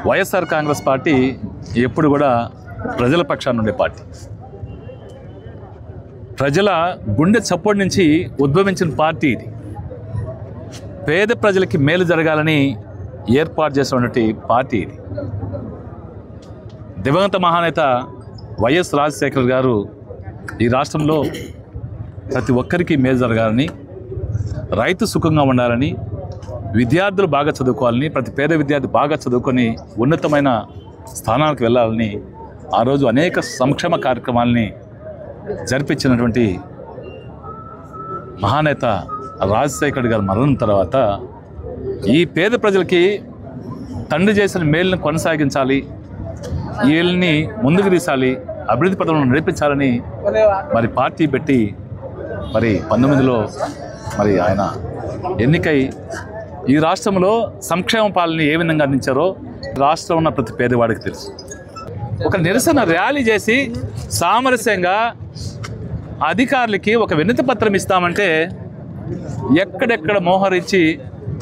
YSR Congress party ఎప్పుడు కూడా ప్రజల పక్షాన ఉండే పార్టీ. ప్రజల గుండె చప్పుడు నుంచి ఉద్భవించిన పార్టీ ఇది. పేద ప్రజలకి మేలు జరగాలని ఏర్పాటు చేసినటువంటి పార్టీ ఇది. దివంగత మహానేత వైఎస్ రాజశేఖర్ గారు ఈ రాష్ట్రంలో ప్రతి ఒక్కరికి మేలు జరగాలని, రైతు సుఖంగా ఉండాలని, విద్యార్థులు బాగా చదువుకోవాలని, ప్రతి పేద విద్యార్థి బాగా చదువుకొని ఉన్నతమైన స్థానాలకు వెళ్ళాలని ఆ రోజు అనేక సంక్షేమ కార్యక్రమాలని జరిపించినటువంటి మహానేత రాజశేఖర్ గారు మరణం తర్వాత ఈ పేద ప్రజలకి తండ్రి చేసిన మేలును కొనసాగించాలి, వీళ్ళని ముందుకు తీసాలి, అభివృద్ధి పథకంలో నడిపించాలని మరి పార్టీ పెట్టి మరి 19లో మరి ఆయన ఎన్నికై ఈ రాష్ట్రంలో సంక్షేమ పాలన ఏ విధంగా అందించారో రాష్ట్రంలో ఉన్న ప్రతి పేదవాడికి తెలుసు. ఒక నిరసన ర్యాలీ చేసి సామరస్యంగా అధికారులకి ఒక వినతి పత్రం ఇస్తామంటే ఎక్కడెక్కడ మోహరించి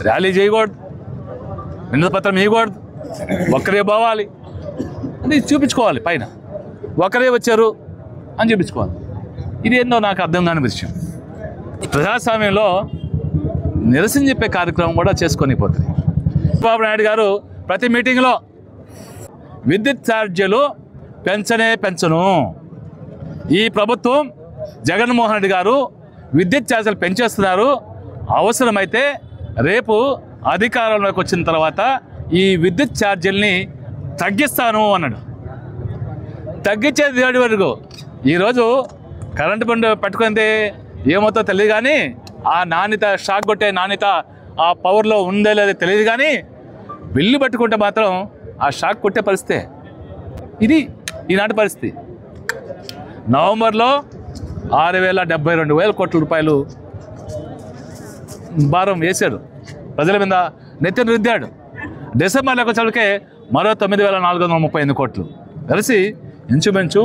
ర్యాలీ చేయకూడదు, వినతి పత్రం ఇవ్వకూడదు, ఒక్కరే పోవాలి అని చూపించుకోవాలి, పైన ఒకరే వచ్చారు అని చూపించుకోవాలి. ఇది ఏందో నాకు అర్థం కాని విషయం. ప్రజాస్వామ్యంలో నిరసన చెప్పే కార్యక్రమం కూడా చేసుకొని పోతుంది. చంద్రబాబు నాయుడు గారు ప్రతి మీటింగ్లో విద్యుత్ ఛార్జీలు పెంచను, ఈ ప్రభుత్వం జగన్మోహన్ రెడ్డి గారు విద్యుత్ ఛార్జీలు పెంచేస్తున్నారు, అవసరమైతే రేపు అధికారంలోకి వచ్చిన తర్వాత ఈ విద్యుత్ ఛార్జీలని తగ్గిస్తాను అన్నాడు. తగ్గించేది ఏడు వరకు ఈరోజు కరెంటు బండ్ పట్టుకుంది ఏమవుతో తెలియదు, కానీ ఆ నాణ్యత, షాక్ కొట్టే నాణ్యత ఆ పవర్లో ఉందో లేదో తెలియదు, కానీ బిల్లు పట్టుకుంటే మాత్రం ఆ షాక్ కొట్టే పరిస్థితే. ఇది ఈనాటి పరిస్థితి. నవంబర్లో 6,72,000 కోట్ల రూపాయలు భారం వేశాడు, ప్రజల మీద నెత్తిన రుద్దాడు. డిసెంబర్లోకి వచ్చేసరికి మరో 9,438 కోట్లు కలిసి ఇంచుమించు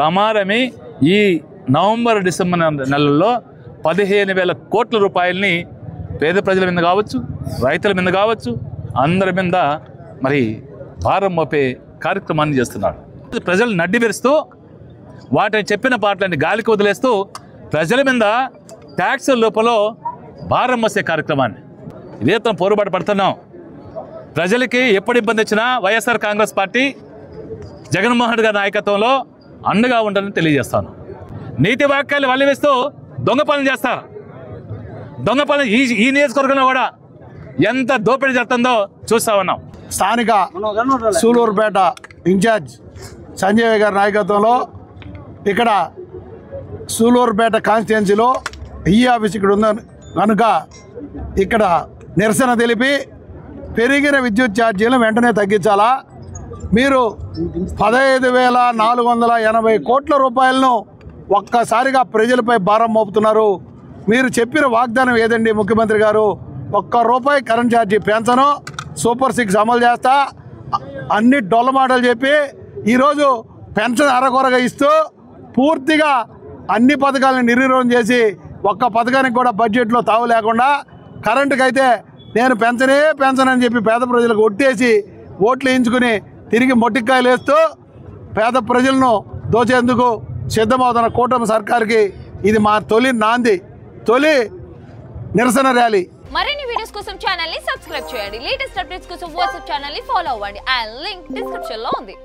రమారమి ఈ నవంబర్ డిసెంబర్ నెలల్లో 15,000 కోట్ల రూపాయలని పేద ప్రజల మీద కావచ్చు, రైతుల మీద కావచ్చు, అందరి మీద మరి భారం మోపే కార్యక్రమాన్ని చేస్తున్నాడు. ప్రజలు నడ్డి విరుస్తూ వాటిని చెప్పిన పాటలని గాలికి వదిలేస్తూ ప్రజల మీద ట్యాక్సుల లోపల భారం మోసే కార్యక్రమాన్ని ఇదే పోరుబాటు పడుతున్నాం. ప్రజలకి ఎప్పుడు ఇబ్బంది వచ్చినా వైఎస్ఆర్ కాంగ్రెస్ పార్టీ జగన్మోహన్ రెడ్డి గారి నాయకత్వంలో అండగా ఉంటుందని తెలియజేస్తాను. నీతి వాక్యాలు వల్లివేస్తూ దొంగ పనులు చేస్తారు. దొంగ పనులు ఈ నియోజకవర్గంలో కూడా ఎంత దోపిడీ జరుగుతుందో చూస్తా ఉన్నాం. స్థానిక సూలూరుపేట ఇన్ఛార్జ్ సంజయ్ గారి నాయకత్వంలో ఇక్కడ సూలూరుపేట కాన్స్టిట్యున్సీలో ఈ ఆఫీస్ ఇక్కడ ఉందని కనుక ఇక్కడ నిరసన తెలిపి పెరిగిన విద్యుత్ ఛార్జీలను వెంటనే తగ్గించాలా, మీరు 15,480 కోట్ల రూపాయలను ఒక్కసారిగా ప్రజలపై భారం మోపుతున్నారు. మీరు చెప్పిన వాగ్దానం ఏదండి ముఖ్యమంత్రి గారు? ₹1 కరెంట్ ఛార్జీ పెంచను, సూపర్ 6 అమలు చేస్తా, అన్ని డొల్ల మాటలు చెప్పి ఈరోజు పెన్షన్ అరకొరగా ఇస్తూ పూర్తిగా అన్ని పథకాలను నిర్వీర్యం చేసి ఒక్క పథకానికి కూడా బడ్జెట్లో తావు లేకుండా కరెంటుకి అయితే నేను పెంచనని చెప్పి పేద ప్రజలకు ఒట్టేసి ఓట్లు వేయించుకుని తిరిగి మొట్టికాయలు వేస్తూ పేద ప్రజలను దోచేందుకు సిద్ధమవుతున్న కూటమి సర్కార్కి ఇది మా తొలి నిరసన ర్యాలీ. మరిన్ని వీడియోస్ కోసం ఛానల్ ని సబ్స్క్రైబ్ చేయండి. లేటెస్ట్ అప్డేట్స్ కోసం వాట్సాప్ ఛానల్ ని ఫాలో అవ్వండి. ఆ లింక్ డిస్క్రిప్షన్ లో ఉంది.